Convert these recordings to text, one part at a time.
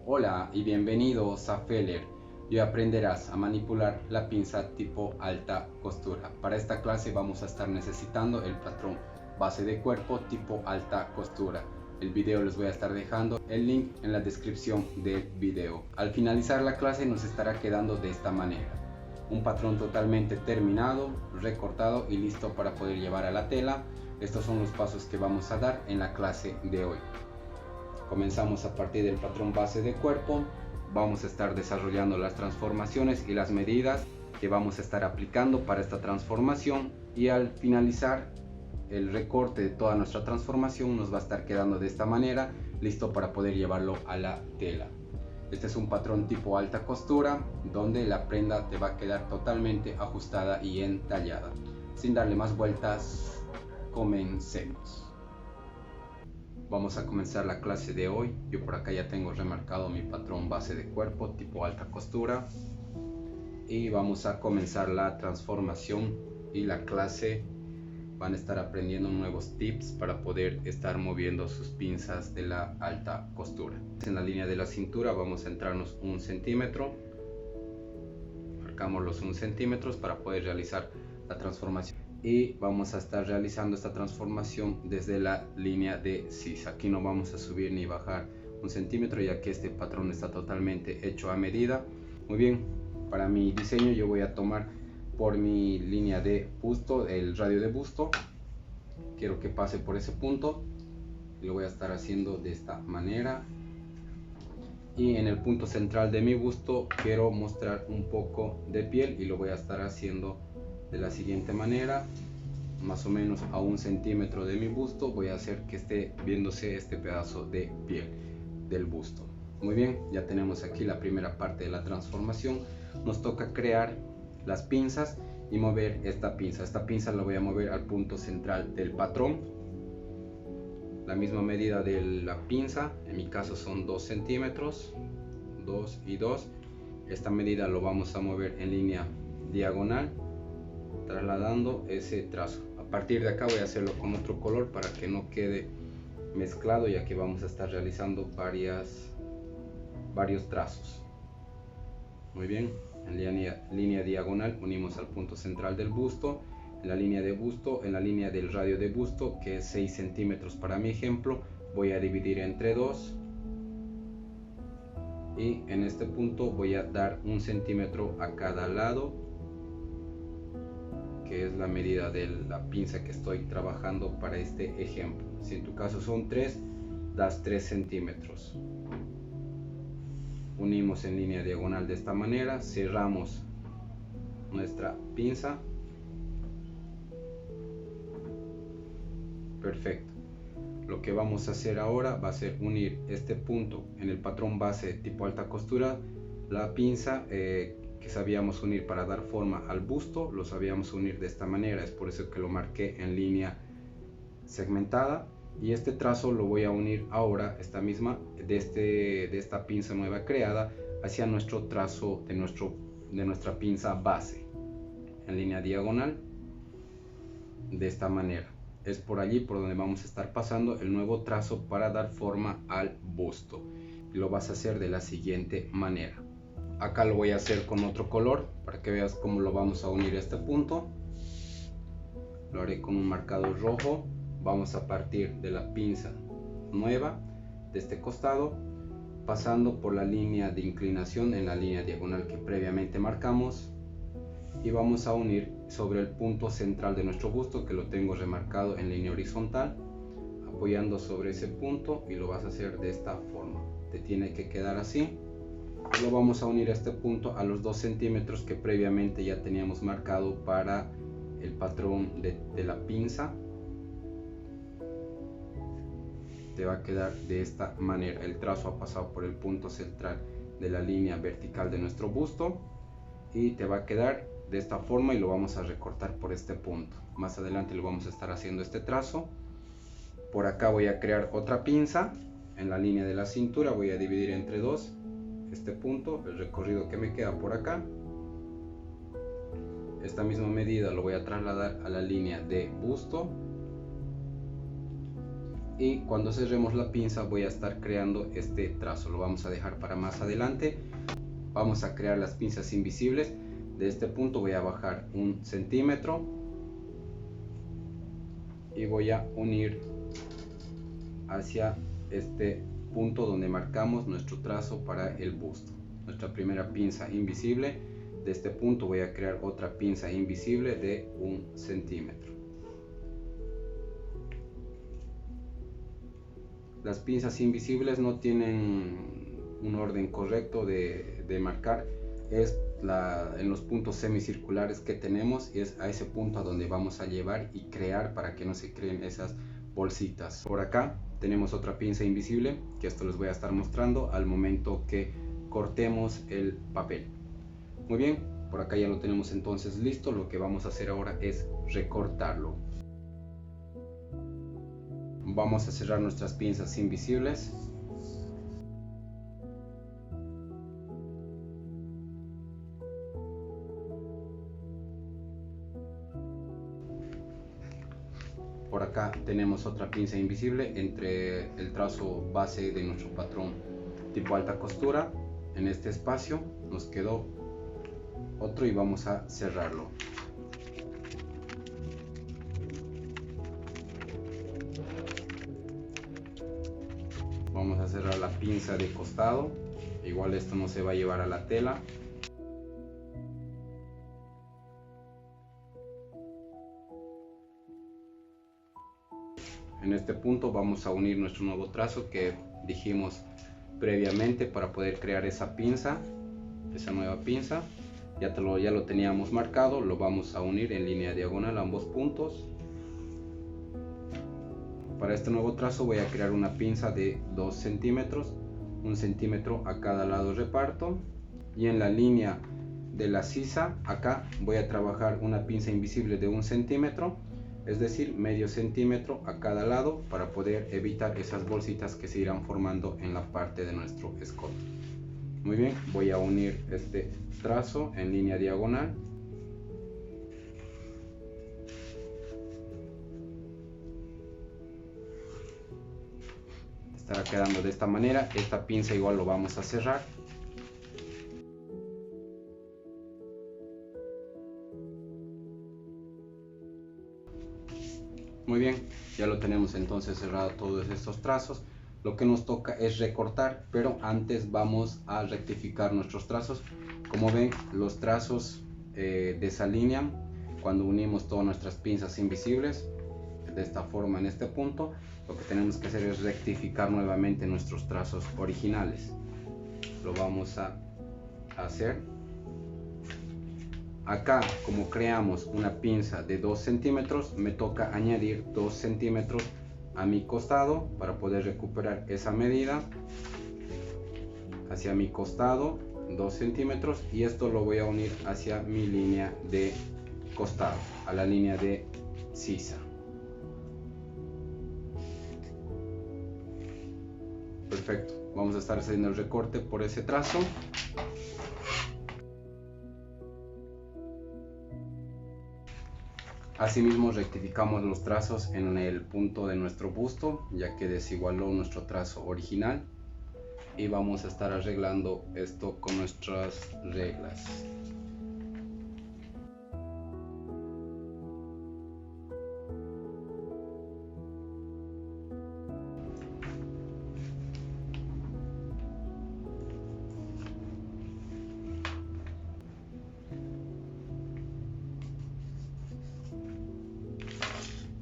Hola y bienvenidos a Feller. Hoy aprenderás a manipular la pinza tipo alta costura. Para esta clase vamos a estar necesitando el patrón base de cuerpo tipo alta costura. El video les voy a estar dejando el link en la descripción del video. Al finalizar la clase nos estará quedando de esta manera: un patrón totalmente terminado, recortado y listo para poder llevar a la tela. Estos son los pasos que vamos a dar en la clase de hoy. Comenzamos a partir del patrón base de cuerpo. Vamos a estar desarrollando las transformaciones y las medidas que vamos a estar aplicando para esta transformación, y al finalizar el recorte de toda nuestra transformación nos va a estar quedando de esta manera, listo para poder llevarlo a la tela. Este es un patrón tipo alta costura donde la prenda te va a quedar totalmente ajustada y entallada. Sin darle más vueltas, comencemos. Vamos a comenzar la clase de hoy. Yo por acá ya tengo remarcado mi patrón base de cuerpo tipo alta costura y vamos a comenzar la transformación y la clase. Van a estar aprendiendo nuevos tips para poder estar moviendo sus pinzas de la alta costura. En la línea de la cintura vamos a entrarnos 1 centímetro, marcamos los 1 centímetros para poder realizar la transformación, y vamos a estar realizando esta transformación desde la línea de sisa. Aquí no vamos a subir ni bajar 1 centímetro, ya que este patrón está totalmente hecho a medida. Muy bien, para mi diseño yo voy a tomar por mi línea de busto, el radio de busto. Quiero que pase por ese punto y lo voy a estar haciendo de esta manera. Y en el punto central de mi busto quiero mostrar un poco de piel y lo voy a estar haciendo de la siguiente manera. Más o menos a 1 centímetro de mi busto voy a hacer que esté viéndose este pedazo de piel del busto. Muy bien, ya tenemos aquí la primera parte de la transformación. Nos toca crear las pinzas y mover esta pinza. Esta pinza la voy a mover al punto central del patrón. La misma medida de la pinza, en mi caso son 2 centímetros, 2 y 2. Esta medida lo vamos a mover en línea diagonal, trasladando ese trazo. A partir de acá voy a hacerlo con otro color para que no quede mezclado, ya que vamos a estar realizando varios trazos. Muy bien, en línea diagonal unimos al punto central del busto. En la línea de busto, en la línea del radio de busto, que es 6 centímetros para mi ejemplo, voy a dividir entre 2, y en este punto voy a dar 1 centímetro a cada lado, que es la medida de la pinza que estoy trabajando para este ejemplo. Si en tu caso son 3, das 3 centímetros. Unimos en línea diagonal de esta manera, cerramos nuestra pinza. Perfecto. Lo que vamos a hacer ahora va a ser unir este punto en el patrón base tipo alta costura. La pinza que sabíamos unir para dar forma al busto, lo sabíamos unir de esta manera, es por eso que lo marqué en línea segmentada. Y este trazo lo voy a unir ahora, de esta pinza nueva creada, hacia nuestro trazo de nuestra pinza base, en línea diagonal, de esta manera. Es por allí por donde vamos a estar pasando el nuevo trazo para dar forma al busto. Y lo vas a hacer de la siguiente manera. Acá lo voy a hacer con otro color para que veas cómo lo vamos a unir a este punto. Lo haré con un marcador rojo. Vamos a partir de la pinza nueva de este costado, pasando por la línea de inclinación en la línea diagonal que previamente marcamos, y vamos a unir sobre el punto central de nuestro busto, que lo tengo remarcado en línea horizontal, apoyando sobre ese punto, y lo vas a hacer de esta forma. Te tiene que quedar así. Lo vamos a unir a este punto a los 2 centímetros que previamente ya teníamos marcado para el patrón de la pinza. Te va a quedar de esta manera. El trazo ha pasado por el punto central de la línea vertical de nuestro busto y te va a quedar de esta forma, y lo vamos a recortar por este punto. Más adelante lo vamos a estar haciendo este trazo. Por acá voy a crear otra pinza en la línea de la cintura, voy a dividir entre 2 este punto, el recorrido que me queda por acá. Esta misma medida lo voy a trasladar a la línea de busto y cuando cerremos la pinza voy a estar creando este trazo. Lo vamos a dejar para más adelante. Vamos a crear las pinzas invisibles. De este punto voy a bajar 1 centímetro y voy a unir hacia este punto donde marcamos nuestro trazo para el busto. Nuestra primera pinza invisible. De este punto voy a crear otra pinza invisible de 1 centímetro. Las pinzas invisibles no tienen un orden correcto de marcar. Es en los puntos semicirculares que tenemos, y es a ese punto a donde vamos a llevar y crear para que no se creen esas bolsitas. Por acá tenemos otra pinza invisible, que esto les voy a estar mostrando al momento que cortemos el papel. Muy bien, por acá ya lo tenemos entonces listo. Lo que vamos a hacer ahora es recortarlo. Vamos a cerrar nuestras pinzas invisibles. Por acá tenemos otra pinza invisible entre el trazo base de nuestro patrón tipo alta costura. En este espacio nos quedó otro y vamos a cerrarlo. Vamos a cerrar la pinza de costado. Igual esto no se va a llevar a la tela. En este punto vamos a unir nuestro nuevo trazo que dijimos previamente para poder crear esa pinza, esa nueva pinza. Ya lo teníamos marcado, lo vamos a unir en línea diagonal a ambos puntos. Para este nuevo trazo voy a crear una pinza de 2 centímetros, 1 centímetro a cada lado reparto, y en la línea de la sisa acá voy a trabajar una pinza invisible de 1 centímetro, es decir, medio centímetro a cada lado, para poder evitar esas bolsitas que se irán formando en la parte de nuestro escote. Muy bien, voy a unir este trazo en línea diagonal. Estará quedando de esta manera. Esta pinza igual lo vamos a cerrar. Muy bien, ya lo tenemos entonces cerrado todos estos trazos. Lo que nos toca es recortar, pero antes vamos a rectificar nuestros trazos. Como ven, los trazos desalinean cuando unimos todas nuestras pinzas invisibles de esta forma en este punto. Lo que tenemos que hacer es rectificar nuevamente nuestros trazos originales. Lo vamos a hacer. Acá, como creamos una pinza de 2 centímetros, me toca añadir 2 centímetros a mi costado para poder recuperar esa medida. Hacia mi costado 2 centímetros, y esto lo voy a unir hacia mi línea de costado, a la línea de sisa. Perfecto, vamos a estar haciendo el recorte por ese trazo. Asimismo rectificamos los trazos en el punto de nuestro busto, ya que desigualó nuestro trazo original, y vamos a estar arreglando esto con nuestras reglas.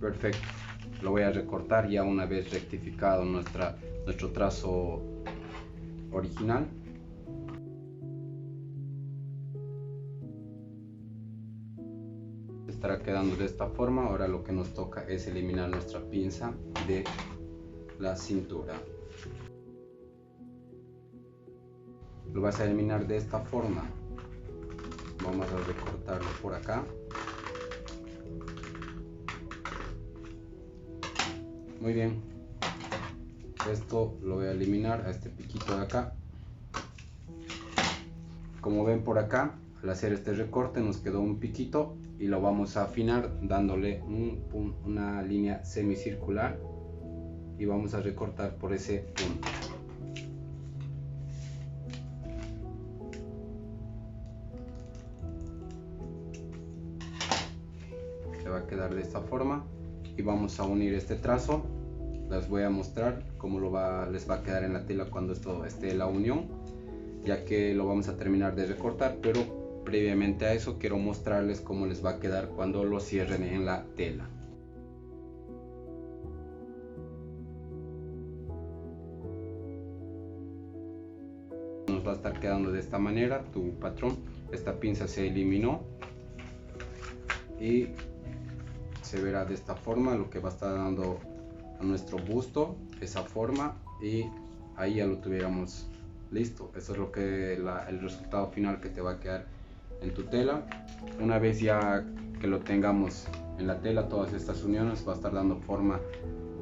Perfecto, lo voy a recortar ya una vez rectificado nuestro trazo original. Estará quedando de esta forma. Ahora lo que nos toca es eliminar nuestra pinza de la cintura. Lo vas a eliminar de esta forma. Vamos a recortarlo por acá. Muy bien, esto lo voy a eliminar a este piquito de acá. Como ven por acá, al hacer este recorte nos quedó un piquito y lo vamos a afinar dándole una línea semicircular y vamos a recortar por ese punto. Se va a quedar de esta forma y vamos a unir este trazo. Les voy a mostrar cómo les va a quedar en la tela cuando esto esté la unión, ya que lo vamos a terminar de recortar, pero previamente a eso quiero mostrarles cómo les va a quedar cuando lo cierren en la tela. Nos va a estar quedando de esta manera tu patrón. Esta pinza se eliminó y se verá de esta forma lo que va a estar dando a nuestro busto, esa forma, y ahí ya lo tuviéramos listo. Eso es lo que el resultado final que te va a quedar en tu tela. Una vez ya que lo tengamos en la tela, todas estas uniones va a estar dando forma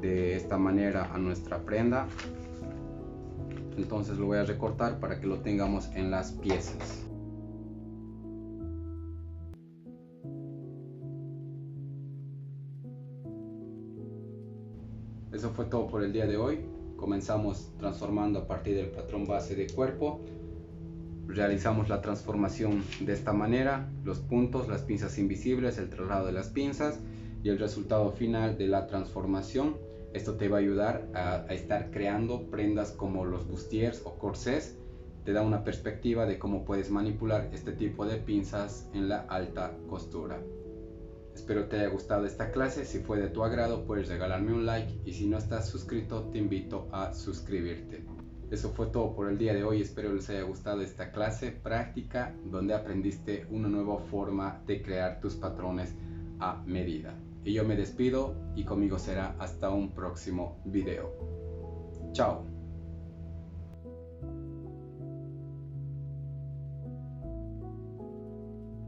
de esta manera a nuestra prenda. Entonces lo voy a recortar para que lo tengamos en las piezas. Eso fue todo por el día de hoy. Comenzamos transformando a partir del patrón base de cuerpo. Realizamos la transformación de esta manera: los puntos, las pinzas invisibles, el traslado de las pinzas y el resultado final de la transformación. Esto te va a ayudar a estar creando prendas como los bustiers o corsés. Te da una perspectiva de cómo puedes manipular este tipo de pinzas en la alta costura. Espero te haya gustado esta clase. Si fue de tu agrado, puedes regalarme un like, y si no estás suscrito, te invito a suscribirte. Eso fue todo por el día de hoy. Espero les haya gustado esta clase práctica donde aprendiste una nueva forma de crear tus patrones a medida. Y yo me despido y conmigo será hasta un próximo video. Chao.